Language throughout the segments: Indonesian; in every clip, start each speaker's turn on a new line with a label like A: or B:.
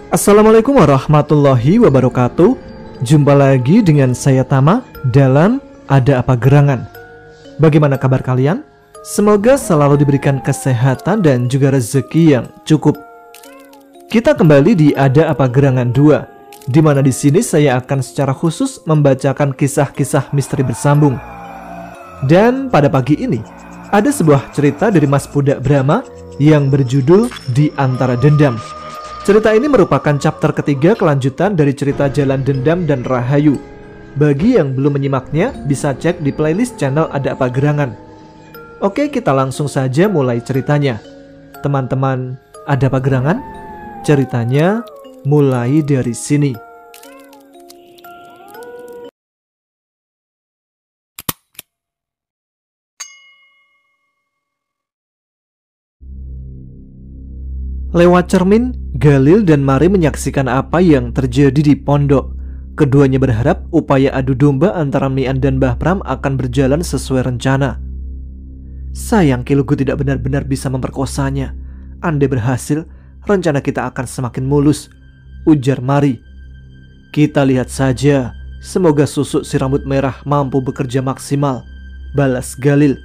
A: Assalamualaikum warahmatullahi wabarakatuh. Jumpa lagi dengan saya Tama dalam Ada Apa Gerangan. Bagaimana kabar kalian? Semoga selalu diberikan kesehatan dan juga rezeki yang cukup. Kita kembali di Ada Apa Gerangan 2, di mana di sini saya akan secara khusus membacakan kisah-kisah misteri bersambung. Dan pada pagi ini ada sebuah cerita dari Mas Pudak Brahma yang berjudul Di Antara Dendam. Cerita ini merupakan chapter ketiga kelanjutan dari cerita Jalan Dendam dan Rahayu. Bagi yang belum menyimaknya, bisa cek di playlist channel Ada Apa Gerangan. Oke, kita langsung saja mulai ceritanya. Teman-teman Ada Apa Gerangan, ceritanya mulai dari sini. Lewat cermin, Galil dan Mari menyaksikan apa yang terjadi di pondok. Keduanya berharap upaya adu domba antara Mian dan Mbah Pram akan berjalan sesuai rencana. Sayang Kilugut tidak benar-benar bisa memperkosanya. Andai berhasil, rencana kita akan semakin mulus, ujar Mari. Kita lihat saja, semoga susuk si rambut merah mampu bekerja maksimal, balas Galil.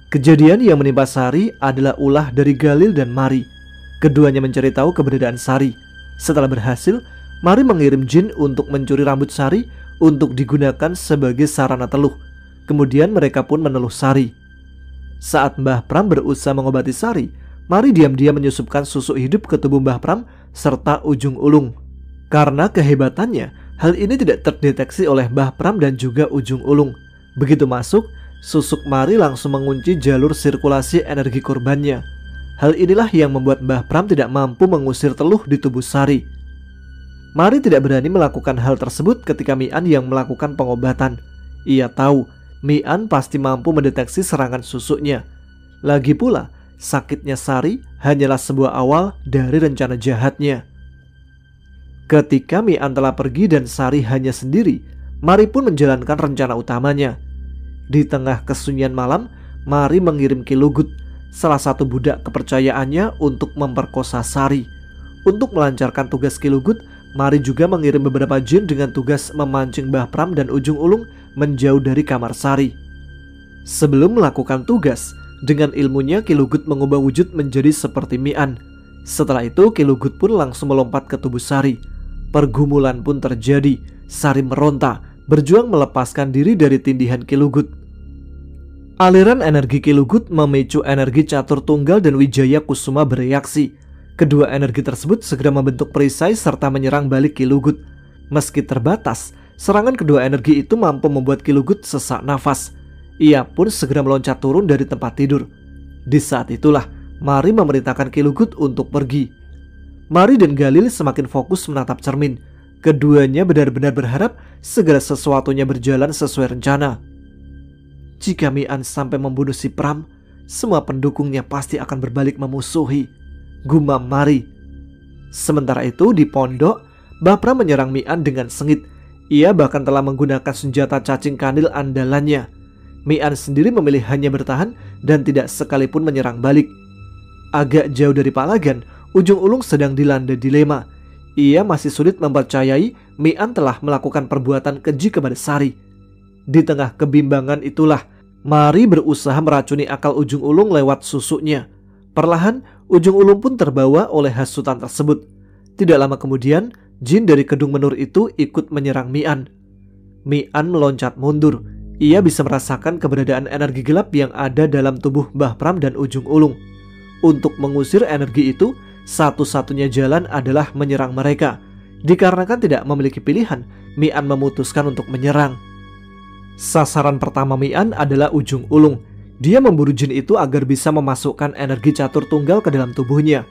A: Kejadian yang menimpa Sari adalah ulah dari Galil dan Mari. Keduanya mencari tahu keberadaan Sari. Setelah berhasil, Mari mengirim jin untuk mencuri rambut Sari untuk digunakan sebagai sarana teluh. Kemudian mereka pun meneluh Sari. Saat Mbah Pram berusaha mengobati Sari, Mari diam-diam menyusupkan susuk hidup ke tubuh Mbah Pram serta ujung ulung. Karena kehebatannya, hal ini tidak terdeteksi oleh Mbah Pram dan juga ujung ulung. Begitu masuk, susuk Mari langsung mengunci jalur sirkulasi energi korbannya. Hal inilah yang membuat Mbah Pram tidak mampu mengusir teluh di tubuh Sari. Mari tidak berani melakukan hal tersebut ketika Mian yang melakukan pengobatan. Ia tahu Mian pasti mampu mendeteksi serangan susuknya. Lagi pula, sakitnya Sari hanyalah sebuah awal dari rencana jahatnya. Ketika Mian telah pergi dan Sari hanya sendiri, Mari pun menjalankan rencana utamanya. Di tengah kesunyian malam, Mari mengirim Kilugut, salah satu budak kepercayaannya, untuk memperkosa Sari. Untuk melancarkan tugas Kilugut, Mari juga mengirim beberapa jin dengan tugas memancing Mbah Pram dan ujung ulung menjauh dari kamar Sari. Sebelum melakukan tugas, dengan ilmunya Kilugut mengubah wujud menjadi seperti Mian. Setelah itu Kilugut pun langsung melompat ke tubuh Sari. Pergumulan pun terjadi. Sari meronta, berjuang melepaskan diri dari tindihan Kilugut. Aliran energi Kilugut memicu energi Catur Tunggal dan Wijaya Kusuma bereaksi. Kedua energi tersebut segera membentuk perisai serta menyerang balik Kilugut. Meski terbatas, serangan kedua energi itu mampu membuat Kilugut sesak nafas. Ia pun segera meloncat turun dari tempat tidur. Di saat itulah Mari memerintahkan Kilugut untuk pergi. Mari dan Galil semakin fokus menatap cermin. Keduanya benar-benar berharap segala sesuatunya berjalan sesuai rencana. Jika Mian sampai membunuh si Pram, semua pendukungnya pasti akan berbalik memusuhi, gumam Mari. Sementara itu di pondok, Mbah Pram menyerang Mian dengan sengit. Ia bahkan telah menggunakan senjata cacing kandil andalannya. Mian sendiri memilih hanya bertahan dan tidak sekalipun menyerang balik. Agak jauh dari Palagan, ujung ulung sedang dilanda dilema. Ia masih sulit mempercayai Mian telah melakukan perbuatan keji kepada Sari. Di tengah kebimbangan itulah Mari berusaha meracuni akal ujung ulung lewat susuknya. Perlahan ujung ulung pun terbawa oleh hasutan tersebut. Tidak lama kemudian, jin dari Kedung Menur itu ikut menyerang Mian. Mian meloncat mundur. Ia bisa merasakan keberadaan energi gelap yang ada dalam tubuh Mbah Pram dan ujung ulung. Untuk mengusir energi itu, satu-satunya jalan adalah menyerang mereka. Dikarenakan tidak memiliki pilihan, Mian memutuskan untuk menyerang. Sasaran pertama Mian adalah ujung ulung. Dia memburu jin itu agar bisa memasukkan energi Catur Tunggal ke dalam tubuhnya.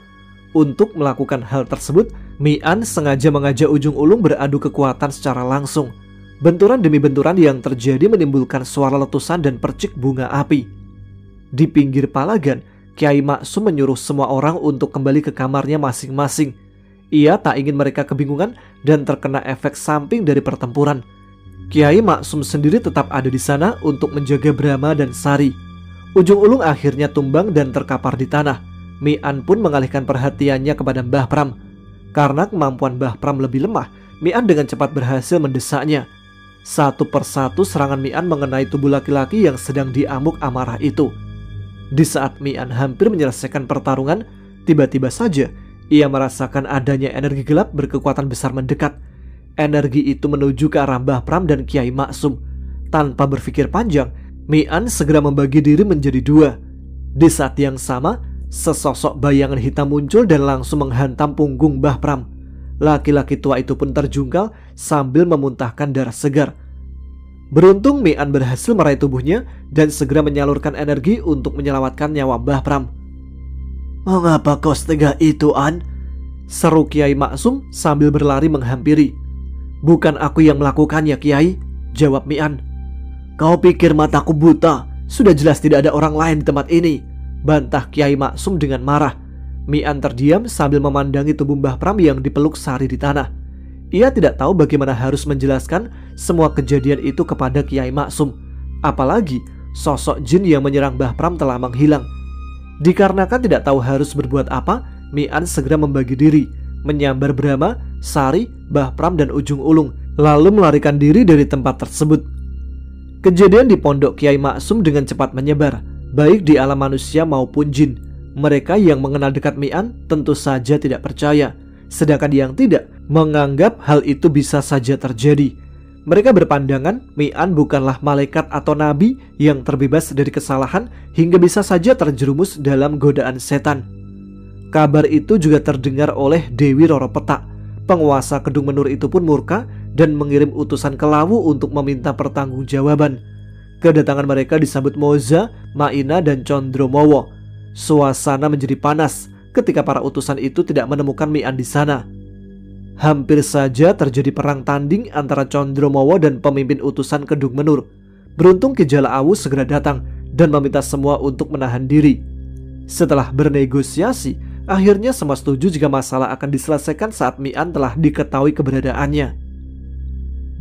A: Untuk melakukan hal tersebut, Mian sengaja mengajak ujung ulung beradu kekuatan secara langsung. Benturan demi benturan yang terjadi menimbulkan suara letusan dan percik bunga api. Di pinggir Palagan, Kiai Maksum menyuruh semua orang untuk kembali ke kamarnya masing-masing. Ia tak ingin mereka kebingungan dan terkena efek samping dari pertempuran. Kiai Maksum sendiri tetap ada di sana untuk menjaga Brahma dan Sari. Ujung ulung akhirnya tumbang dan terkapar di tanah. Mian pun mengalihkan perhatiannya kepada Mbah Pram. Karena kemampuan Mbah Pram lebih lemah, Mian dengan cepat berhasil mendesaknya. Satu persatu serangan Mian mengenai tubuh laki-laki yang sedang diamuk amarah itu. Di saat Mian hampir menyelesaikan pertarungan, tiba-tiba saja ia merasakan adanya energi gelap berkekuatan besar mendekat. Energi itu menuju ke arah Mbah Pram dan Kiai Maksum. Tanpa berpikir panjang, Mian segera membagi diri menjadi dua. Di saat yang sama, sesosok bayangan hitam muncul dan langsung menghantam punggung Mbah Pram. Laki-laki tua itu pun terjungkal sambil memuntahkan darah segar. Beruntung Mian berhasil meraih tubuhnya dan segera menyalurkan energi untuk menyelamatkan nyawa Mbah Pram. "Mengapa kau setega itu, An?" seru Kiai Maksum sambil berlari menghampiri. "Bukan aku yang melakukannya, Kiai," jawab Mian. "Kau pikir mataku buta? Sudah jelas tidak ada orang lain di tempat ini," bantah Kiai Maksum dengan marah. Mian terdiam sambil memandangi tubuh Mbah Pram yang dipeluk Sari di tanah. Ia tidak tahu bagaimana harus menjelaskan semua kejadian itu kepada Kiai Maksum. Apalagi sosok jin yang menyerang Mbah Pram telah menghilang. Dikarenakan tidak tahu harus berbuat apa, Mian segera membagi diri, menyambar Brahma, Sari, Mbah Pram dan Ujung Ulung, lalu melarikan diri dari tempat tersebut. Kejadian di pondok Kiai Maksum dengan cepat menyebar, baik di alam manusia maupun jin. Mereka yang mengenal dekat Mian tentu saja tidak percaya, sedangkan yang tidak menganggap hal itu bisa saja terjadi. Mereka berpandangan Mian bukanlah malaikat atau nabi yang terbebas dari kesalahan hingga bisa saja terjerumus dalam godaan setan. Kabar itu juga terdengar oleh Dewi Roro Petak. Penguasa Kedung Menur itu pun murka dan mengirim utusan ke Lawu untuk meminta pertanggungjawaban. Kedatangan mereka disambut Moza, Maina dan Condromowo. Suasana menjadi panas ketika para utusan itu tidak menemukan Mian di sana. Hampir saja terjadi perang tanding antara Condromowo dan pemimpin utusan Kedung Menur. Beruntung Ki Jala Awu segera datang dan meminta semua untuk menahan diri. Setelah bernegosiasi, akhirnya semua setuju jika masalah akan diselesaikan saat Mian telah diketahui keberadaannya.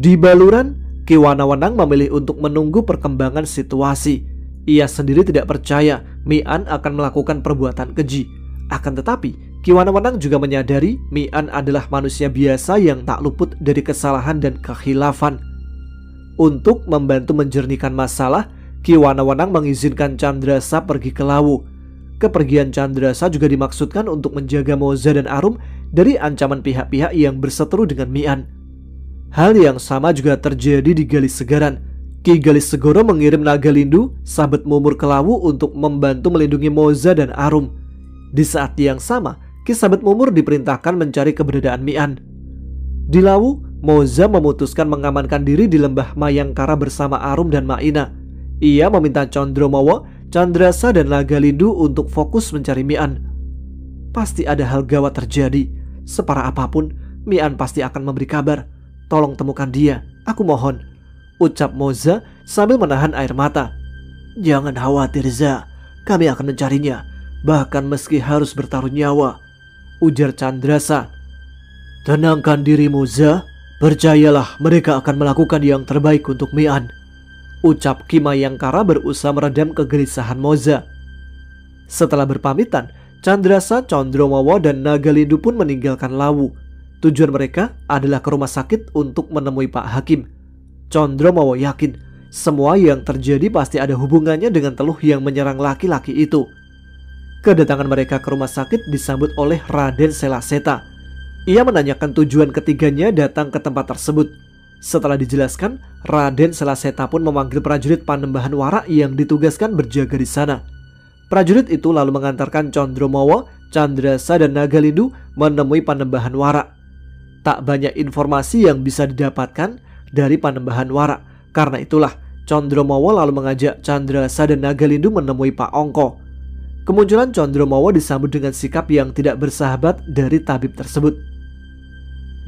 A: Di Baluran, Ki Wanawenang memilih untuk menunggu perkembangan situasi. Ia sendiri tidak percaya Mian akan melakukan perbuatan keji. Akan tetapi, Ki Wanawenang juga menyadari Mian adalah manusia biasa yang tak luput dari kesalahan dan kekhilafan. Untuk membantu menjernihkan masalah, Ki Wanawenang mengizinkan Candrasa pergi ke Lawu. Kepergian Candrasa juga dimaksudkan untuk menjaga Moza dan Arum dari ancaman pihak-pihak yang berseteru dengan Mian. Hal yang sama juga terjadi di Galis Segaran. Ki Galis Segoro mengirim Nagalindu, sahabat Mumur ke Lawu untuk membantu melindungi Moza dan Arum. Di saat yang sama, Ki Sahabat Mumur diperintahkan mencari keberadaan Mian. Di Lawu, Moza memutuskan mengamankan diri di lembah Mayangkara bersama Arum dan Maina. Ia meminta Condromowo, Candrasa dan Nagalindu untuk fokus mencari Mian. Pasti ada hal gawat terjadi. Separah apapun, Mian pasti akan memberi kabar. Tolong temukan dia, aku mohon, ucap Moza sambil menahan air mata. Jangan khawatir Za, kami akan mencarinya, bahkan meski harus bertaruh nyawa, ujar Candrasa. Tenangkan dirimu Za, percayalah mereka akan melakukan yang terbaik untuk Mian, ucap Ki Mayangkara berusaha meredam kegelisahan Moza. Setelah berpamitan, Candrasa, Condromowo dan Nagalindu pun meninggalkan Lawu. Tujuan mereka adalah ke rumah sakit untuk menemui Pak Hakim. Condromowo yakin semua yang terjadi pasti ada hubungannya dengan teluh yang menyerang laki-laki itu. Kedatangan mereka ke rumah sakit disambut oleh Raden Selaseta. Ia menanyakan tujuan ketiganya datang ke tempat tersebut. Setelah dijelaskan, Raden Selaseta pun memanggil prajurit Panembahan Wara yang ditugaskan berjaga di sana. Prajurit itu lalu mengantarkan Condromowo, Candrasa dan Nagalindu menemui Panembahan Wara. Tak banyak informasi yang bisa didapatkan dari Panembahan Wara. Karena itulah Condromowo lalu mengajak Candrasa dan Nagalindu menemui Pak Ongko. Kemunculan Condromowo disambut dengan sikap yang tidak bersahabat dari tabib tersebut.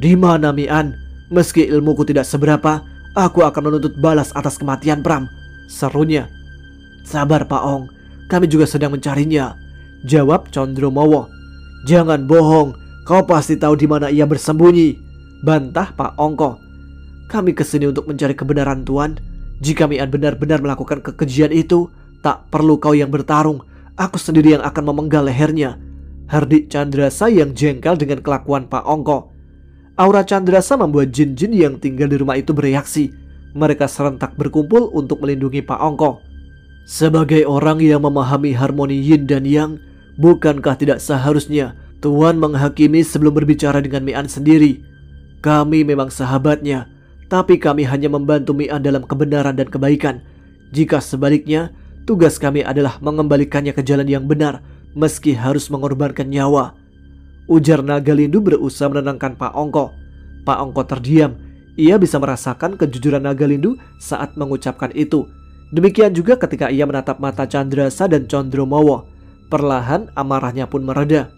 A: Di mana Mian? Meski ilmuku tidak seberapa, aku akan menuntut balas atas kematian Pram, serunya. Sabar Pak Ong, kami juga sedang mencarinya, jawab Condromowo. Jangan bohong, kau pasti tahu di mana ia bersembunyi, bantah Pak Ongko. Kami kesini untuk mencari kebenaran Tuan. Jika Mian benar-benar melakukan kekejian itu, tak perlu kau yang bertarung, aku sendiri yang akan memenggal lehernya, Hardik Candrasa yang jengkel dengan kelakuan Pak Ongko. Aura Candrasa membuat jin-jin yang tinggal di rumah itu bereaksi. Mereka serentak berkumpul untuk melindungi Pak Ongko. Sebagai orang yang memahami harmoni yin dan yang, bukankah tidak seharusnya Tuan menghakimi sebelum berbicara dengan Mian sendiri? Kami memang sahabatnya, tapi kami hanya membantu Mian dalam kebenaran dan kebaikan. Jika sebaliknya, tugas kami adalah mengembalikannya ke jalan yang benar, meski harus mengorbankan nyawa. Ujar Nagalindu berusaha menenangkan Pak Ongko. Pak Ongko terdiam. Ia bisa merasakan kejujuran Nagalindu saat mengucapkan itu. Demikian juga ketika ia menatap mata Candrasa dan Condromowo. Perlahan amarahnya pun mereda.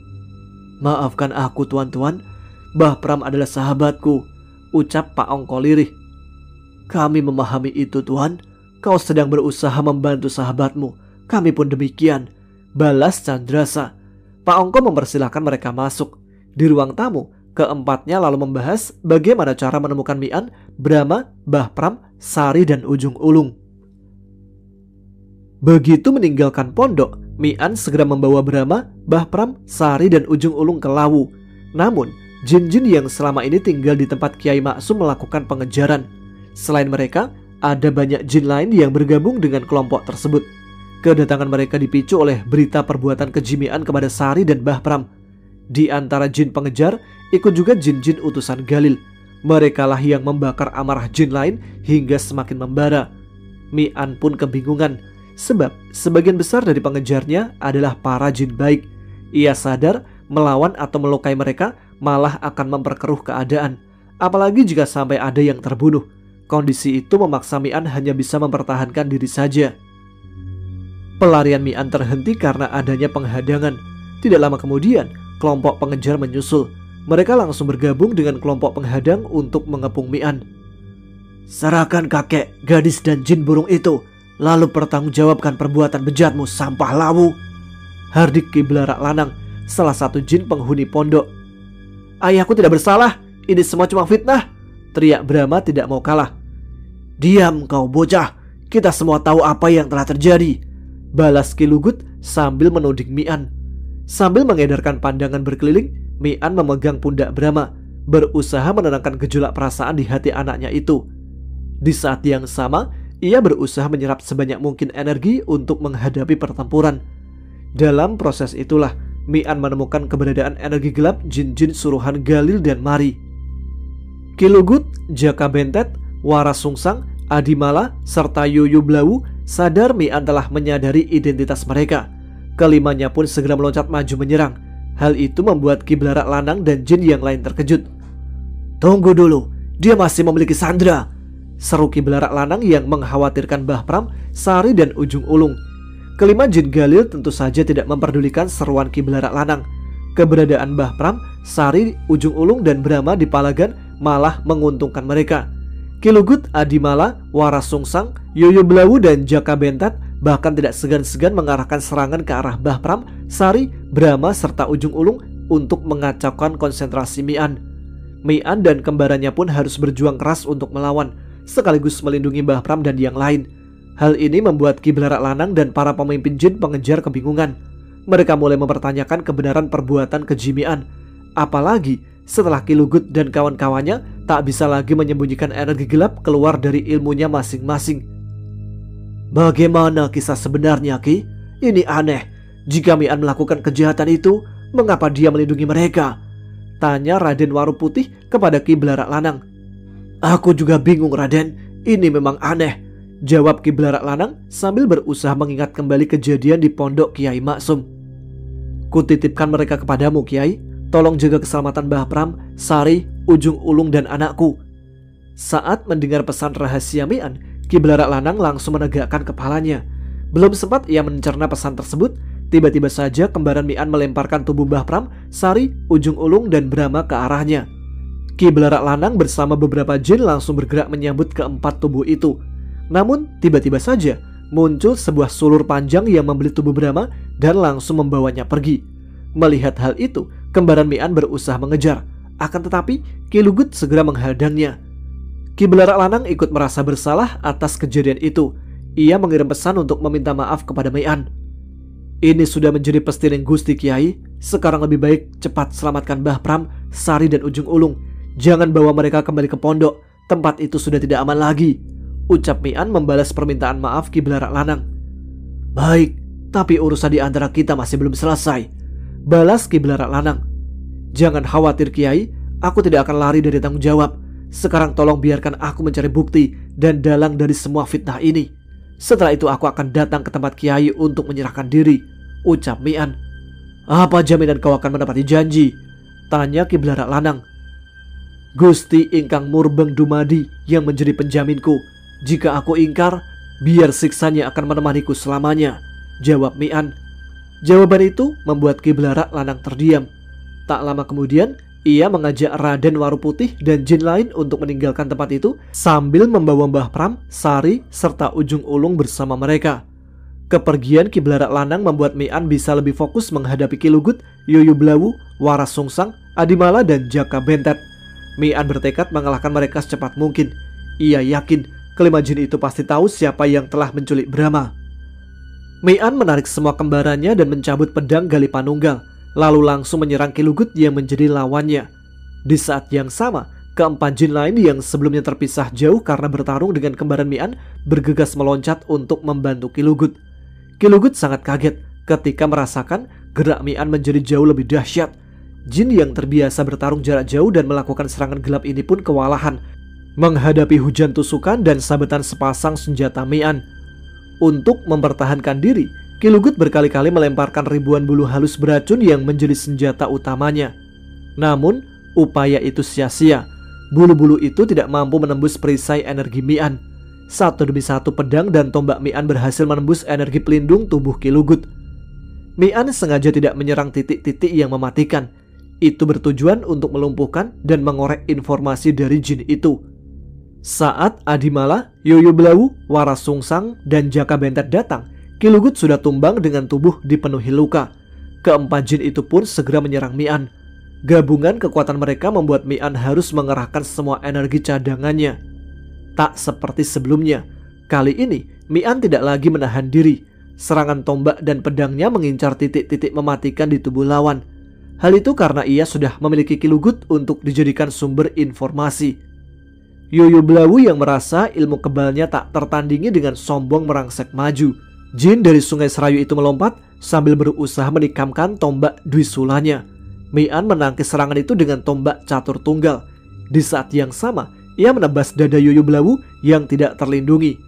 A: Maafkan aku tuan-tuan, Mbah Pram adalah sahabatku, ucap Pak Ongko lirih. Kami memahami itu tuan, kau sedang berusaha membantu sahabatmu, kami pun demikian, balas Candrasa. Pak Ongko mempersilahkan mereka masuk. Di ruang tamu, keempatnya lalu membahas bagaimana cara menemukan Mian, Brahma, Mbah Pram, Sari dan Ujung Ulung. Begitu meninggalkan pondok, Mian segera membawa Brahma, Mbah Pram, Sari dan Ujung Ulung ke Lawu. Namun, jin-jin yang selama ini tinggal di tempat Kiai Maksum melakukan pengejaran. Selain mereka, ada banyak jin lain yang bergabung dengan kelompok tersebut. Kedatangan mereka dipicu oleh berita perbuatan keji Mian kepada Sari dan Mbah Pram. Di antara jin pengejar, ikut juga jin-jin utusan Galil. Merekalah yang membakar amarah jin lain hingga semakin membara. Mian pun kebingungan. Sebab sebagian besar dari pengejarnya adalah para jin baik. Ia sadar melawan atau melukai mereka malah akan memperkeruh keadaan. Apalagi jika sampai ada yang terbunuh. Kondisi itu memaksa Mian hanya bisa mempertahankan diri saja. Pelarian Mian terhenti karena adanya penghadangan. Tidak lama kemudian, kelompok pengejar menyusul. Mereka langsung bergabung dengan kelompok penghadang untuk mengepung Mian. Serahkan kakek, gadis dan jin burung itu, lalu pertanggungjawabkan perbuatan bejatmu, sampah Lawu. Hardik Ki Belarak Lanang, salah satu jin penghuni pondok. Ayahku tidak bersalah, ini semua cuma fitnah, teriak Brahma tidak mau kalah. Diam kau bocah, kita semua tahu apa yang telah terjadi, balas Ki Lugut sambil menuding Mian. Sambil mengedarkan pandangan berkeliling, Mian memegang pundak Brahma, berusaha menenangkan gejolak perasaan di hati anaknya itu. Di saat yang sama, ia berusaha menyerap sebanyak mungkin energi untuk menghadapi pertempuran. Dalam proses itulah Mian menemukan keberadaan energi gelap jin-jin suruhan Galil dan Mari. Ki Lugut, Jaka Bentet, Waras Sungsang, Adimala, serta Yuyu Blawu sadar Mian telah menyadari identitas mereka. Kelimanya pun segera meloncat maju menyerang. Hal itu membuat Ki Belarak Lanang dan jin yang lain terkejut. Tunggu dulu, dia masih memiliki sandera, seru Ki Belarak Lanang yang mengkhawatirkan Mbah Pram, Sari dan Ujung Ulung. Kelima jin Galil tentu saja tidak memperdulikan seruan Ki Belarak Lanang. Keberadaan Mbah Pram, Sari, Ujung Ulung dan Brahma di Palagan malah menguntungkan mereka. Ki Lugut, Adimala, Waras Sungsang, Yoyo Blawu dan Jaka Bentat bahkan tidak segan-segan mengarahkan serangan ke arah Mbah Pram, Sari, Brahma serta Ujung Ulung untuk mengacaukan konsentrasi Mian. Mian dan kembarannya pun harus berjuang keras untuk melawan, sekaligus melindungi Mbah Pram dan yang lain. Hal ini membuat Ki Belarak Lanang dan para pemimpin jin pengejar kebingungan. Mereka mulai mempertanyakan kebenaran perbuatan keji Mian. Apalagi setelah Ki Lugut dan kawan-kawannya tak bisa lagi menyembunyikan energi gelap keluar dari ilmunya masing-masing. Bagaimana kisah sebenarnya, Ki? Ini aneh. Jika Mian melakukan kejahatan itu, mengapa dia melindungi mereka? Tanya Raden Waruputih kepada Ki Belarak Lanang. Aku juga bingung, Raden. Ini memang aneh, jawab Ki Belarak Lanang sambil berusaha mengingat kembali kejadian di pondok Kiai Maksum. Kutitipkan mereka kepadamu, Kiai. Tolong jaga keselamatan Mbah Pram, Sari, Ujung Ulung dan anakku. Saat mendengar pesan rahasia Mian, Ki Belarak Lanang langsung menegakkan kepalanya. Belum sempat ia mencerna pesan tersebut, tiba-tiba saja kembaran Mian melemparkan tubuh Mbah Pram, Sari, Ujung Ulung dan Brahma ke arahnya. Ki Belarak Lanang bersama beberapa jin langsung bergerak menyambut keempat tubuh itu. Namun tiba-tiba saja muncul sebuah sulur panjang yang membeli tubuh Brahma dan langsung membawanya pergi. Melihat hal itu, kembaran Mian berusaha mengejar. Akan tetapi Ki Lugut segera menghadangnya. Ki Belarak Lanang ikut merasa bersalah atas kejadian itu. Ia mengirim pesan untuk meminta maaf kepada Mian. Ini sudah menjadi pestiring Gusti Kiai, Sekarang lebih baik cepat selamatkan Mbah Pram, Sari dan Ujung Ulung. Jangan bawa mereka kembali ke pondok. Tempat itu sudah tidak aman lagi, ucap Mian membalas permintaan maaf Ki Belarak Lanang. Baik, tapi urusan di antara kita masih belum selesai, balas Ki Belarak Lanang. Jangan khawatir Kiai, aku tidak akan lari dari tanggung jawab. Sekarang tolong biarkan aku mencari bukti dan dalang dari semua fitnah ini. Setelah itu aku akan datang ke tempat Kiai untuk menyerahkan diri, ucap Mian. Apa jaminan kau akan menepati janji? Tanya Ki Belarak Lanang. Gusti ingkang murbeng dumadi yang menjadi penjaminku. Jika aku ingkar, biar siksanya akan menemaniku selamanya, jawab Mian. Jawaban itu membuat Ki Belarak Lanang terdiam. Tak lama kemudian, ia mengajak Raden Waruputih dan jin lain untuk meninggalkan tempat itu sambil membawa Mbah Pram, Sari, serta Ujung Ulung bersama mereka. Kepergian Ki Belarak Lanang membuat Mian bisa lebih fokus menghadapi Ki Lugut, Yoyo Blawu, Waras Sungsang, Adimala, dan Jaka Bentet. Mian bertekad mengalahkan mereka secepat mungkin. Ia yakin kelima jin itu pasti tahu siapa yang telah menculik Brahma. Mian menarik semua kembarannya dan mencabut pedang Gali Panunggal, lalu langsung menyerang Ki Lugut yang menjadi lawannya. Di saat yang sama, keempat jin lain yang sebelumnya terpisah jauh karena bertarung dengan kembaran Mian bergegas meloncat untuk membantu Ki Lugut. Ki Lugut sangat kaget ketika merasakan gerak Mian menjadi jauh lebih dahsyat. Jin yang terbiasa bertarung jarak jauh dan melakukan serangan gelap ini pun kewalahan menghadapi hujan tusukan dan sabetan sepasang senjata Mian. Untuk mempertahankan diri, Ki Lugut berkali-kali melemparkan ribuan bulu halus beracun yang menjadi senjata utamanya. Namun, upaya itu sia-sia. Bulu-bulu itu tidak mampu menembus perisai energi Mian. Satu demi satu pedang dan tombak Mian berhasil menembus energi pelindung tubuh Ki Lugut. Mian sengaja tidak menyerang titik-titik yang mematikan. Itu bertujuan untuk melumpuhkan dan mengorek informasi dari jin itu. Saat Adimala, Yoyo Blawu, Waras Sungsang, dan Jaka Bentet datang, Ki Lugut sudah tumbang dengan tubuh dipenuhi luka. Keempat jin itu pun segera menyerang Mian. Gabungan kekuatan mereka membuat Mian harus mengerahkan semua energi cadangannya. Tak seperti sebelumnya, kali ini Mian tidak lagi menahan diri. Serangan tombak dan pedangnya mengincar titik-titik mematikan di tubuh lawan. Hal itu karena ia sudah memiliki Ki Lugut untuk dijadikan sumber informasi. Yoyo Blawu yang merasa ilmu kebalnya tak tertandingi dengan sombong merangsek maju. Jin dari Sungai Serayu itu melompat sambil berusaha menikamkan tombak Dwi Sulanya. Mian menangkis serangan itu dengan tombak catur tunggal. Di saat yang sama, ia menebas dada Yoyo Blawu yang tidak terlindungi.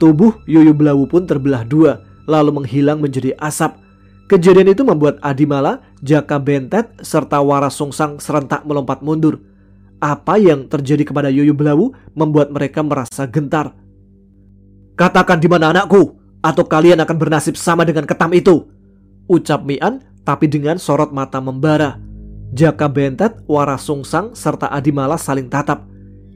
A: Tubuh Yoyo Blawu pun terbelah dua, lalu menghilang menjadi asap. Kejadian itu membuat Adimala, Jaka Bentet, serta Waras Sungsang serentak melompat mundur. Apa yang terjadi kepada Yoyo Blawu membuat mereka merasa gentar. Katakan di mana anakku, atau kalian akan bernasib sama dengan ketam itu, ucap Mian, tapi dengan sorot mata membara. Jaka Bentet, Waras Sungsang, serta Adimala saling tatap.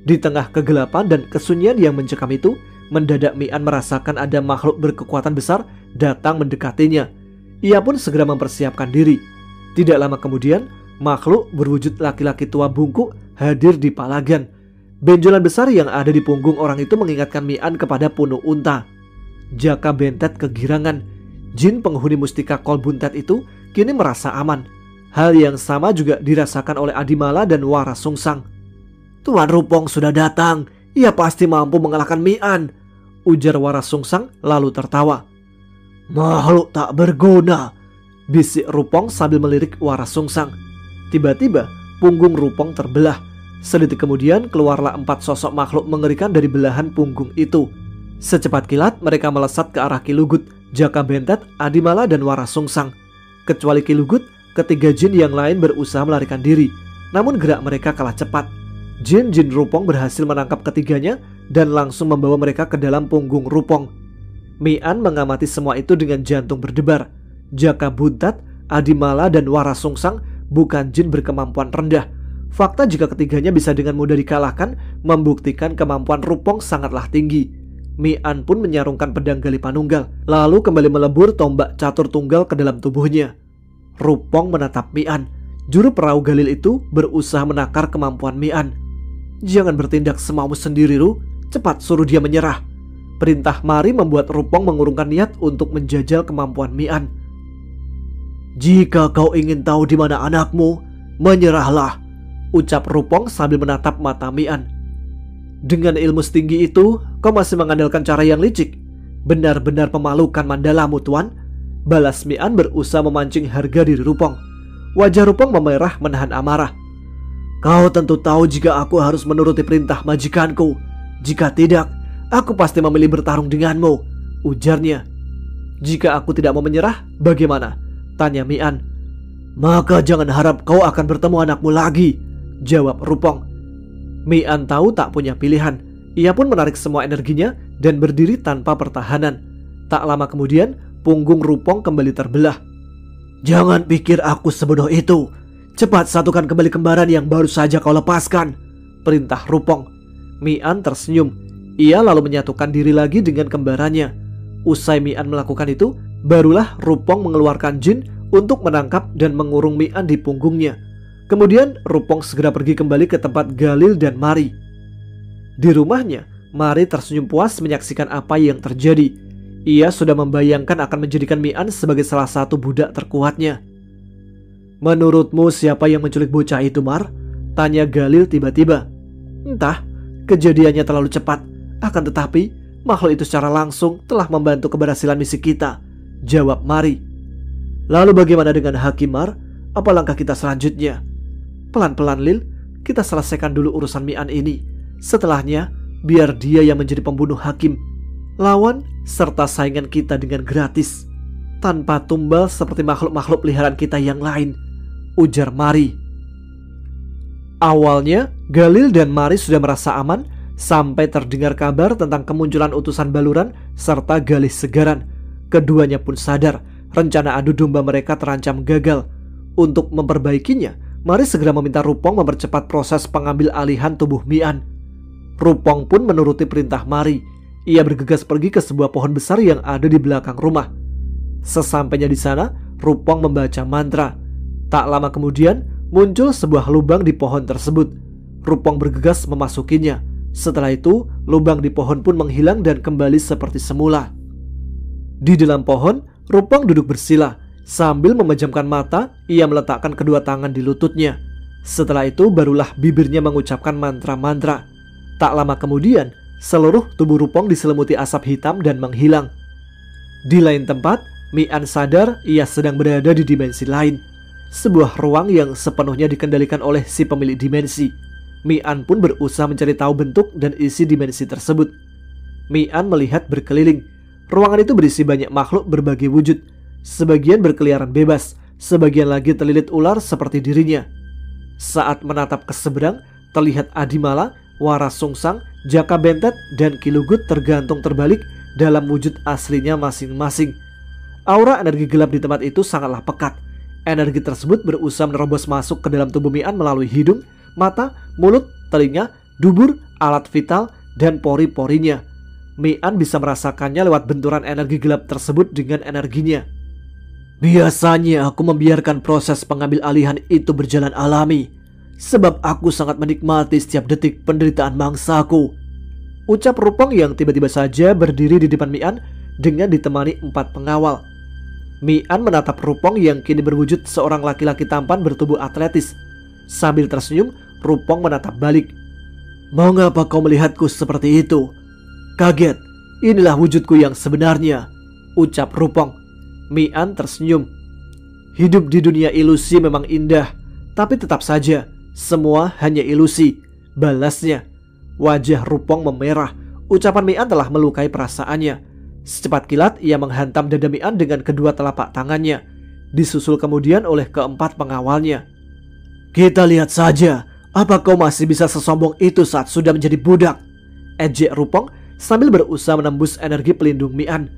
A: Di tengah kegelapan dan kesunyian yang mencekam itu, mendadak Mian merasakan ada makhluk berkekuatan besar datang mendekatinya. Ia pun segera mempersiapkan diri. Tidak lama kemudian, makhluk berwujud laki-laki tua bungkuk hadir di Palagan. Benjolan besar yang ada di punggung orang itu mengingatkan Mian kepada Punu Unta. Jaka Bentet kegirangan. Jin penghuni mustika Kolbuntet itu kini merasa aman. Hal yang sama juga dirasakan oleh Adimala dan Waras Sungsang. Tuan Rupong sudah datang. Ia pasti mampu mengalahkan Mian, ujar Waras Sungsang lalu tertawa. Makhluk tak berguna, bisik Rupong sambil melirik Waras Sungsang. Tiba-tiba punggung Rupong terbelah. Sedetik kemudian keluarlah 4 sosok makhluk mengerikan dari belahan punggung itu. Secepat kilat mereka melesat ke arah Ki Lugut, Jaka Bentet, Adimala, dan Waras Sungsang. Kecuali Ki Lugut, ketiga jin yang lain berusaha melarikan diri. Namun gerak mereka kalah cepat. Jin-jin Rupong berhasil menangkap ketiganya dan langsung membawa mereka ke dalam punggung Rupong. Mian mengamati semua itu dengan jantung berdebar. Jaka Buntat, Adimala, dan Waras Sungsang bukan jin berkemampuan rendah. Fakta jika ketiganya bisa dengan mudah dikalahkan membuktikan kemampuan Rupong sangatlah tinggi. Mian pun menyarungkan pedang Gali Panunggal, lalu kembali melebur tombak catur tunggal ke dalam tubuhnya. Rupong menatap Mian. Juru perahu Galil itu berusaha menakar kemampuan Mian. Jangan bertindak semaumu sendiri, Ru. Cepat suruh dia menyerah. Perintah Mari membuat Rupong mengurungkan niat untuk menjajal kemampuan Mian. "Jika kau ingin tahu di mana anakmu, menyerahlah," ucap Rupong sambil menatap mata Mian. "Dengan ilmu setinggi itu, kau masih mengandalkan cara yang licik. Benar-benar memalukan Mandalamu, Tuan," balas Mian berusaha memancing harga diri Rupong. Wajah Rupong memerah menahan amarah. "Kau tentu tahu jika aku harus menuruti perintah majikanku. Jika tidak, aku pasti memilih bertarung denganmu," ujarnya. "Jika aku tidak mau menyerah, bagaimana?" tanya Mian. "Maka jangan harap kau akan bertemu anakmu lagi," jawab Rupong. Mian tahu tak punya pilihan. Ia pun menarik semua energinya dan berdiri tanpa pertahanan. Tak lama kemudian, punggung Rupong kembali terbelah. "Jangan pikir aku sebodoh itu. Cepat satukan kembali kembaran yang baru saja kau lepaskan," perintah Rupong. Mian tersenyum. Ia lalu menyatukan diri lagi dengan kembarannya. Usai Mian melakukan itu, barulah Rupong mengeluarkan jin untuk menangkap dan mengurung Mian di punggungnya. Kemudian Rupong segera pergi kembali ke tempat Galil dan Mari. Di rumahnya, Mari tersenyum puas menyaksikan apa yang terjadi. Ia sudah membayangkan akan menjadikan Mian sebagai salah satu budak terkuatnya. "Menurutmu siapa yang menculik bocah itu, Mar?" tanya Galil tiba-tiba. "Entah, kejadiannya terlalu cepat. Akan tetapi, makhluk itu secara langsung telah membantu keberhasilan misi kita," jawab Mari. "Lalu bagaimana dengan Hakim, Mar? Apa langkah kita selanjutnya?" "Pelan-pelan, Lil. Kita selesaikan dulu urusan Mian ini. Setelahnya, biar dia yang menjadi pembunuh Hakim. Lawan serta saingan kita dengan gratis, tanpa tumbal seperti makhluk-makhluk peliharaan kita yang lain," ujar Mari. Awalnya, Galil dan Mari sudah merasa aman sampai terdengar kabar tentang kemunculan utusan baluran serta Galih Segaran. Keduanya pun sadar rencana adu domba mereka terancam gagal. Untuk memperbaikinya, Mari segera meminta Rupong mempercepat proses pengambil alihan tubuh Mian. Rupong pun menuruti perintah Mari. Ia bergegas pergi ke sebuah pohon besar yang ada di belakang rumah. Sesampainya di sana, Rupong membaca mantra. Tak lama kemudian, muncul sebuah lubang di pohon tersebut. Rupong bergegas memasukinya. Setelah itu, lubang di pohon pun menghilang dan kembali seperti semula. Di dalam pohon, Rupong duduk bersila. Sambil memejamkan mata, ia meletakkan kedua tangan di lututnya. Setelah itu, barulah bibirnya mengucapkan mantra-mantra. Tak lama kemudian, seluruh tubuh Rupong diselimuti asap hitam dan menghilang. Di lain tempat, Mian sadar ia sedang berada di dimensi lain. Sebuah ruang yang sepenuhnya dikendalikan oleh si pemilik dimensi. Mian pun berusaha mencari tahu bentuk dan isi dimensi tersebut. Mian melihat berkeliling. Ruangan itu berisi banyak makhluk berbagai wujud. Sebagian berkeliaran bebas, sebagian lagi terlilit ular seperti dirinya. Saat menatap ke seberang, terlihat Adimala, Waras Sungsang, Jaka Bentet, dan Kilugut tergantung terbalik dalam wujud aslinya masing-masing. Aura energi gelap di tempat itu sangatlah pekat. Energi tersebut berusaha menerobos masuk ke dalam tubuh Mian melalui hidung, mata, mulut, telinga, dubur, alat vital, dan pori-porinya. Mian bisa merasakannya lewat benturan energi gelap tersebut dengan energinya. "Biasanya aku membiarkan proses pengambil alihan itu berjalan alami, sebab aku sangat menikmati setiap detik penderitaan mangsaku," ucap Rupong yang tiba-tiba saja berdiri di depan Mian dengan ditemani 4 pengawal. Mian menatap Rupong yang kini berwujud seorang laki-laki tampan bertubuh atletis. Sambil tersenyum, Rupong menatap balik. "Mengapa kau melihatku seperti itu?" "Kaget, inilah wujudku yang sebenarnya," ucap Rupong. Mian tersenyum. "Hidup di dunia ilusi memang indah, tapi tetap saja semua hanya ilusi," balasnya. Wajah Rupong memerah. Ucapan Mian telah melukai perasaannya. Secepat kilat ia menghantam dada Mian dengan kedua telapak tangannya, disusul kemudian oleh keempat pengawalnya. "Kita lihat saja, apa kau masih bisa sesombong itu saat sudah menjadi budak?" ejek Rupong sambil berusaha menembus energi pelindung Mian.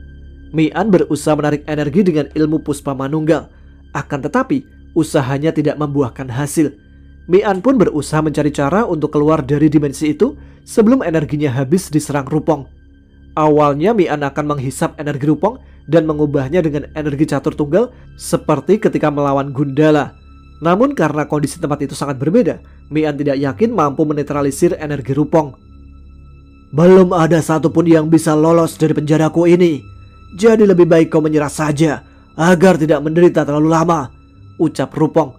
A: Mian berusaha menarik energi dengan ilmu Puspa Manunggal. Akan tetapi, usahanya tidak membuahkan hasil. Mian pun berusaha mencari cara untuk keluar dari dimensi itu sebelum energinya habis diserang Rupong. Awalnya Mian akan menghisap energi Rupong dan mengubahnya dengan energi catur tunggal seperti ketika melawan Gundala. Namun karena kondisi tempat itu sangat berbeda, Mian tidak yakin mampu menetralisir energi Rupong. "Belum ada satupun yang bisa lolos dari penjaraku ini. Jadi lebih baik kau menyerah saja. agar tidak menderita terlalu lama, ucap Rupong.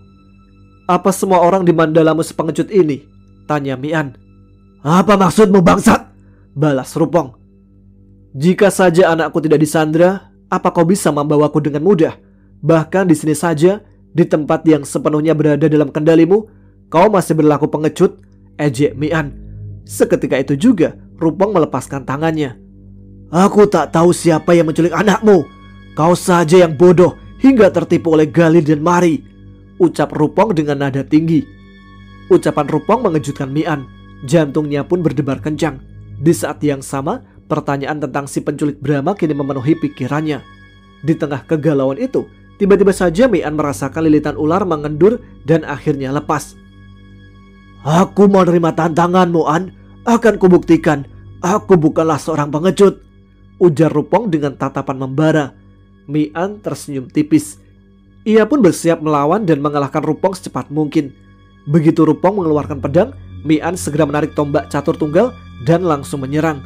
A: Apa semua orang di Mandalamu sepengecut ini? Tanya Mian. Apa maksudmu bangsat? Balas Rupong. Jika saja anakku tidak disandra, apa kau bisa membawaku dengan mudah? Bahkan di sini saja, di tempat yang sepenuhnya berada dalam kendalimu, kau masih berlaku pengecut, ejek Mian. Seketika itu juga Rupong melepaskan tangannya. Aku tak tahu siapa yang menculik anakmu. Kau saja yang bodoh hingga tertipu oleh Galil dan Mari, ucap Rupong dengan nada tinggi. Ucapan Rupong mengejutkan Mian. Jantungnya pun berdebar kencang. Di saat yang sama, pertanyaan tentang si penculik Brahma kini memenuhi pikirannya. Di tengah kegalauan itu, tiba-tiba saja Mian merasakan lilitan ular mengendur dan akhirnya lepas. Aku mau nerima tantanganmu, An. Akan kubuktikan aku bukanlah seorang pengecut, ujar Rupong dengan tatapan membara. Mian tersenyum tipis. Ia pun bersiap melawan dan mengalahkan Rupong secepat mungkin. Begitu Rupong mengeluarkan pedang, Mian segera menarik tombak catur tunggal dan langsung menyerang.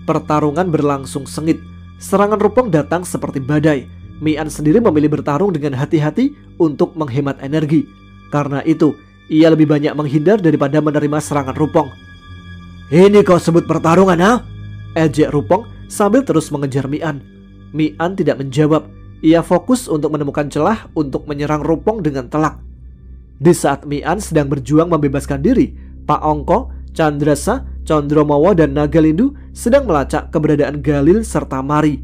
A: Pertarungan berlangsung sengit. Serangan Rupong datang seperti badai. Mian sendiri memilih bertarung dengan hati-hati untuk menghemat energi. Karena itu, ia lebih banyak menghindar daripada menerima serangan Rupong. Ini kau sebut pertarungan, ha? Ejek Rupong sambil terus mengejar Mian. Mian tidak menjawab. Ia fokus untuk menemukan celah untuk menyerang Rupong dengan telak. Di saat Mian sedang berjuang membebaskan diri, Pak Ongko, Chandrasa, Condromawa dan Nagalindu sedang melacak keberadaan Galil serta Mari.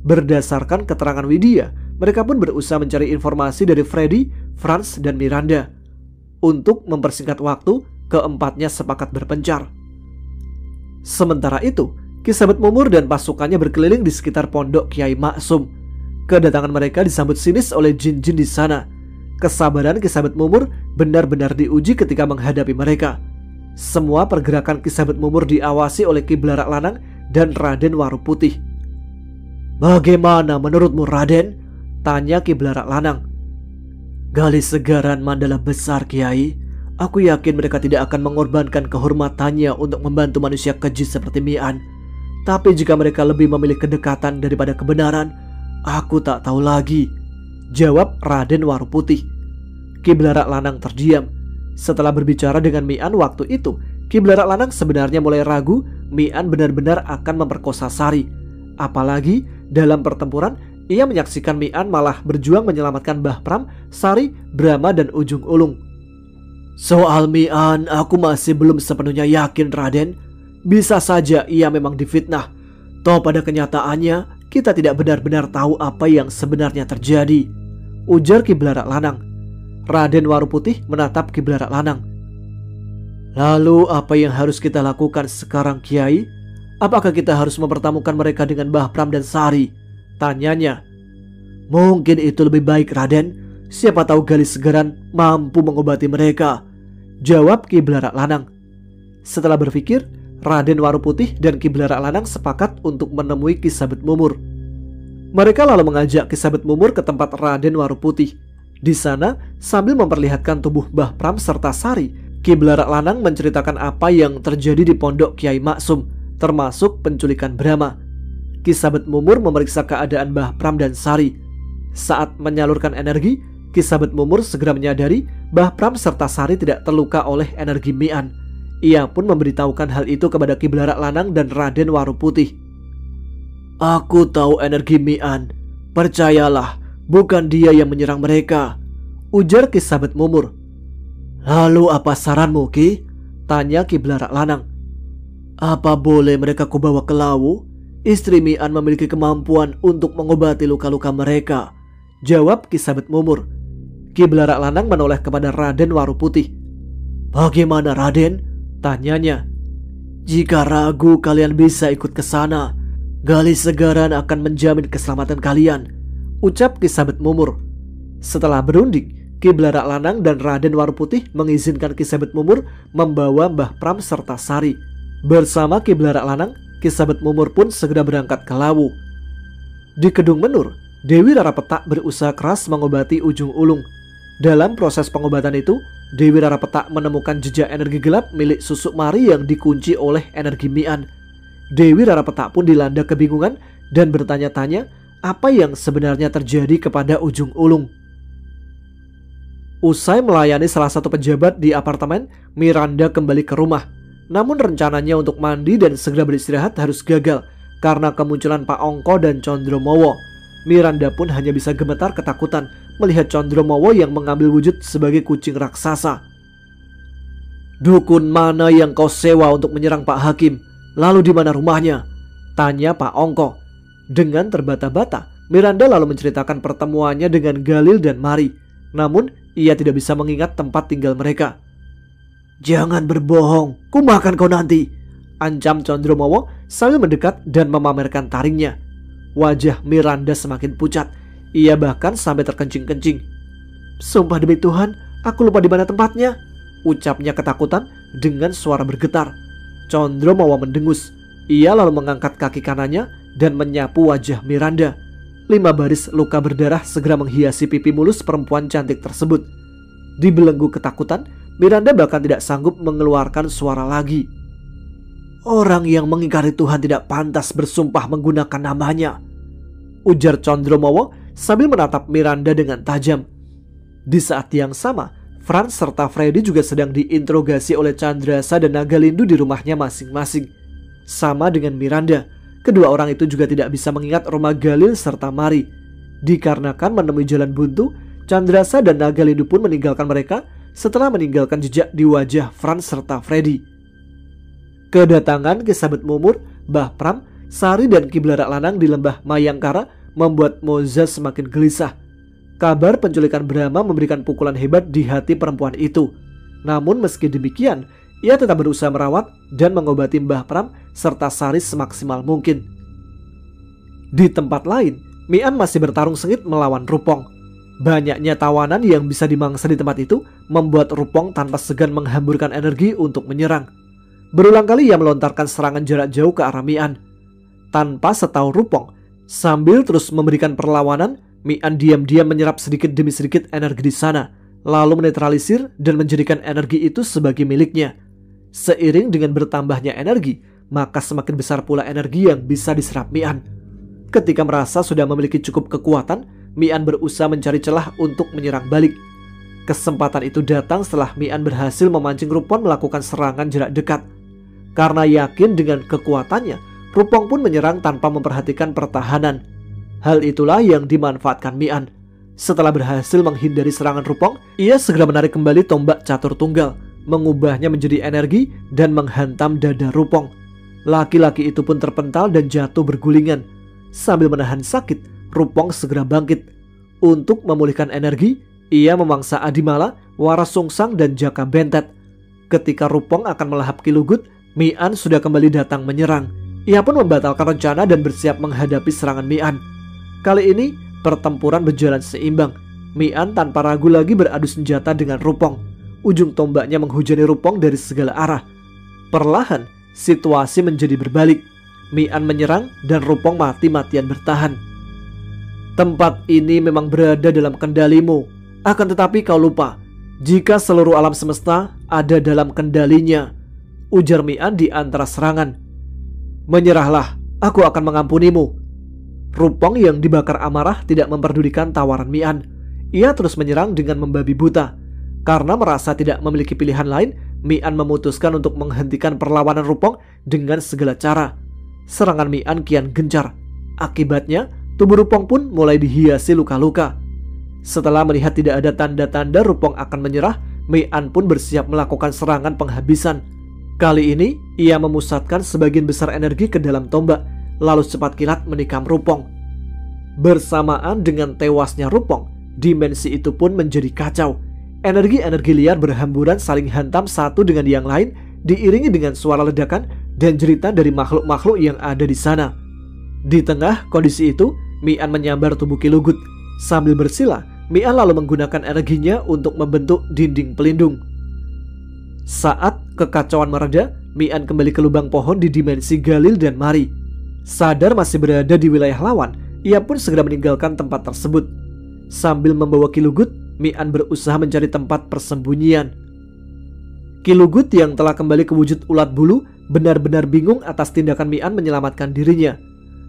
A: Berdasarkan keterangan Widya, mereka pun berusaha mencari informasi dari Freddy, Franz, dan Miranda. Untuk mempersingkat waktu, keempatnya sepakat berpencar. Sementara itu, Ki Sabet Mumur dan pasukannya berkeliling di sekitar pondok Kiai Maksum. Kedatangan mereka disambut sinis oleh jin-jin di sana. Kesabaran Ki Sabet Mumur benar-benar diuji ketika menghadapi mereka. Semua pergerakan Ki Sabet Mumur diawasi oleh Ki Blarak Lanang dan Raden Waruputih. Bagaimana menurutmu, Raden? Tanya Ki Blarak Lanang. Galis Segaran Mandala besar, Kiai. Aku yakin mereka tidak akan mengorbankan kehormatannya untuk membantu manusia keji seperti Mian. Tapi jika mereka lebih memilih kedekatan daripada kebenaran, aku tak tahu lagi, jawab Raden Waruputih. Ki Blarak Lanang terdiam. Setelah berbicara dengan Mian waktu itu, Ki Blarak Lanang sebenarnya mulai ragu Mian benar-benar akan memperkosa Sari. Apalagi dalam pertempuran, ia menyaksikan Mian malah berjuang menyelamatkan Mbah Pram, Sari, Brahma, dan Ujung Ulung. Soal Mian, aku masih belum sepenuhnya yakin, Raden. Bisa saja ia memang difitnah. Toh pada kenyataannya, kita tidak benar-benar tahu apa yang sebenarnya terjadi, ujar Ki Blarak Lanang. Raden Waruputih menatap Ki Blarak Lanang. Lalu apa yang harus kita lakukan sekarang, Kiai? Apakah kita harus mempertemukan mereka dengan Mbah Pram dan Sari? Tanyanya. Mungkin itu lebih baik, Raden. Siapa tahu Galis Segaran mampu mengobati mereka, jawab Ki Blarak Lanang. Setelah berpikir, Raden Waruputih dan Ki Blarak Lanang sepakat untuk menemui Ki Sabet Mumur. Mereka lalu mengajak Ki Sabet Mumur ke tempat Raden Waruputih. Di sana, sambil memperlihatkan tubuh Mbah Pram serta Sari, Ki Blarak Lanang menceritakan apa yang terjadi di pondok Kiai Maksum, termasuk penculikan Brahma. Ki Sabet Mumur memeriksa keadaan Mbah Pram dan Sari. Saat menyalurkan energi, Ki Sabet Mumur segera menyadari Mbah Pram serta Sari tidak terluka oleh energi Mian. Ia pun memberitahukan hal itu kepada Ki Blarak Lanang dan Raden Waruputih. Aku tahu energi Mian. Percayalah, bukan dia yang menyerang mereka, ujar Ki Sabet Mumur. Lalu apa saranmu, Ki? Tanya Ki Blarak Lanang. Apa boleh mereka kubawa ke Lawu? Istri Mian memiliki kemampuan untuk mengobati luka-luka mereka, jawab Ki Sabet Mumur. Ki Blarak Lanang menoleh kepada Raden Waruputih. Bagaimana, Raden? Tanyanya. Jika ragu, kalian bisa ikut ke sana. Galis Segaran akan menjamin keselamatan kalian, ucap Ki Sabet Mumur. Setelah berunding, Ki Blarak Lanang dan Raden Waruputih mengizinkan Ki Sabet Mumur membawa Mbah Pram serta Sari. Bersama Ki Blarak Lanang, Ki Sabet Mumur pun segera berangkat ke Lawu. Di Kedung Menur, Dewi Rara Petak berusaha keras mengobati Ujung Ulung. Dalam proses pengobatan itu, Dewi Rara Petak menemukan jejak energi gelap milik Susuk Mari yang dikunci oleh energi Mian. Dewi Rara Petak pun dilanda kebingungan dan bertanya-tanya apa yang sebenarnya terjadi kepada Ujung Ulung. Usai melayani salah satu pejabat di apartemen, Miranda kembali ke rumah. Namun rencananya untuk mandi dan segera beristirahat harus gagal karena kemunculan Pak Ongko dan Condromowo. Miranda pun hanya bisa gemetar ketakutan melihat Condromowo yang mengambil wujud sebagai kucing raksasa. "Dukun mana yang kau sewa untuk menyerang Pak Hakim? Lalu di mana rumahnya?" tanya Pak Ongko. Dengan terbata-bata, Miranda lalu menceritakan pertemuannya dengan Galil dan Mari. Namun, ia tidak bisa mengingat tempat tinggal mereka. "Jangan berbohong, ku makan kau nanti," ancam Condromowo sambil mendekat dan memamerkan taringnya. Wajah Miranda semakin pucat. Ia bahkan sampai terkencing-kencing. "Sumpah demi Tuhan, aku lupa di mana tempatnya," ucapnya ketakutan dengan suara bergetar. Condromowo mendengus. Ia lalu mengangkat kaki kanannya dan menyapu wajah Miranda. 5 baris luka berdarah segera menghiasi pipi mulus perempuan cantik tersebut. Dibelenggu ketakutan, Miranda bahkan tidak sanggup mengeluarkan suara lagi. "Orang yang mengingkari Tuhan tidak pantas bersumpah menggunakan namanya," ujar Condromowo sambil menatap Miranda dengan tajam. Di saat yang sama, Franz serta Freddy juga sedang diinterogasi oleh Chandrasa dan Nagalindu di rumahnya masing-masing. Sama dengan Miranda, kedua orang itu juga tidak bisa mengingat rumah Galil serta Mari. Dikarenakan menemui jalan buntu, Chandrasa dan Nagalindu pun meninggalkan mereka setelah meninggalkan jejak di wajah Franz serta Freddy. Kedatangan Kisabet Mumur, Mbah Pram, Sari dan Ki Belarak Lanang di lembah Mayangkara membuat Moza semakin gelisah. Kabar penculikan Brahma memberikan pukulan hebat di hati perempuan itu. Namun meski demikian, ia tetap berusaha merawat dan mengobati Mbah Pram serta Sari semaksimal mungkin. Di tempat lain, Mian masih bertarung sengit melawan Rupong. Banyaknya tawanan yang bisa dimangsa di tempat itu membuat Rupong tanpa segan menghamburkan energi untuk menyerang. Berulang kali ia melontarkan serangan jarak jauh ke arah Mian. Tanpa setahu Rupong, sambil terus memberikan perlawanan, Mian diam-diam menyerap sedikit demi sedikit energi di sana, lalu menetralisir dan menjadikan energi itu sebagai miliknya. Seiring dengan bertambahnya energi, maka semakin besar pula energi yang bisa diserap Mian. Ketika merasa sudah memiliki cukup kekuatan, Mian berusaha mencari celah untuk menyerang balik. Kesempatan itu datang setelah Mian berhasil memancing Rupong melakukan serangan jarak dekat. Karena yakin dengan kekuatannya, Rupong pun menyerang tanpa memperhatikan pertahanan. Hal itulah yang dimanfaatkan Mian. Setelah berhasil menghindari serangan Rupong, ia segera menarik kembali tombak catur tunggal, mengubahnya menjadi energi dan menghantam dada Rupong. Laki-laki itu pun terpental dan jatuh bergulingan. Sambil menahan sakit, Rupong segera bangkit. Untuk memulihkan energi, ia memangsa Adimala, Waras Sungsang dan Jaka Bentet. Ketika Rupong akan melahap Ki Lugut, Mian sudah kembali datang menyerang. Ia pun membatalkan rencana dan bersiap menghadapi serangan Mian. Kali ini, pertempuran berjalan seimbang. Mian tanpa ragu lagi beradu senjata dengan Rupong. Ujung tombaknya menghujani Rupong dari segala arah. Perlahan, situasi menjadi berbalik. Mian menyerang dan Rupong mati-matian bertahan. "Tempat ini memang berada dalam kendalimu. Akan tetapi kau lupa, jika seluruh alam semesta ada dalam kendalinya," ujar Mian di antara serangan. "Menyerahlah, aku akan mengampunimu." Rupong yang dibakar amarah tidak memperdulikan tawaran Mian. Ia terus menyerang dengan membabi buta. Karena merasa tidak memiliki pilihan lain, Mian memutuskan untuk menghentikan perlawanan Rupong dengan segala cara. Serangan Mian kian gencar. Akibatnya, tubuh Rupong pun mulai dihiasi luka-luka. Setelah melihat tidak ada tanda-tanda Rupong akan menyerah, Mian pun bersiap melakukan serangan penghabisan. Kali ini, ia memusatkan sebagian besar energi ke dalam tombak, lalu cepat kilat menikam Rupong. Bersamaan dengan tewasnya Rupong, dimensi itu pun menjadi kacau. Energi-energi liar berhamburan saling hantam satu dengan yang lain, diiringi dengan suara ledakan dan jeritan dari makhluk-makhluk yang ada di sana. Di tengah kondisi itu, Mian menyambar tubuh Ki Lugut. Sambil bersila, Mian lalu menggunakan energinya untuk membentuk dinding pelindung. Saat kekacauan mereda, Mian kembali ke lubang pohon di dimensi Galil dan Mari. Sadar masih berada di wilayah lawan, ia pun segera meninggalkan tempat tersebut. Sambil membawa Ki Lugut, Mian berusaha mencari tempat persembunyian. Ki Lugut yang telah kembali ke wujud ulat bulu benar-benar bingung atas tindakan Mian menyelamatkan dirinya.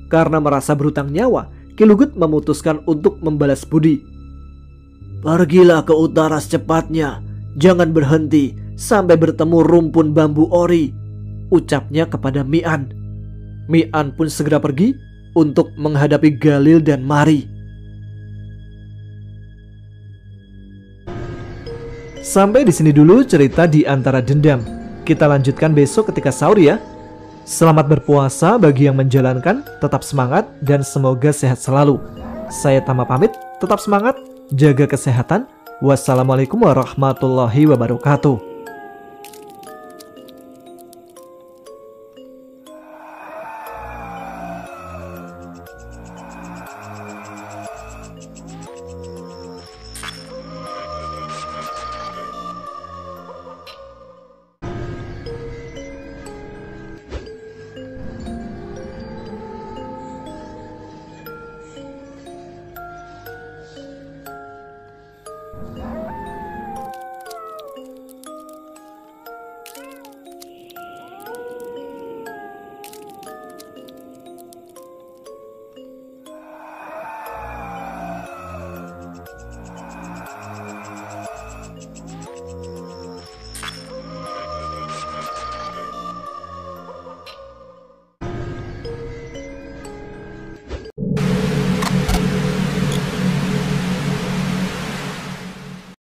A: Karena merasa berhutang nyawa, Ki Lugut memutuskan untuk membalas budi. "Pergilah ke utara secepatnya, jangan berhenti sampai bertemu rumpun bambu ori," ucapnya kepada Mi'an. Mi'an pun segera pergi untuk menghadapi Galil dan Mari. Sampai di sini dulu cerita di Antara Dendam. Kita lanjutkan besok ketika sahur ya. Selamat berpuasa bagi yang menjalankan, tetap semangat dan semoga sehat selalu. Saya Tama pamit, tetap semangat, jaga kesehatan. Wassalamualaikum warahmatullahi wabarakatuh.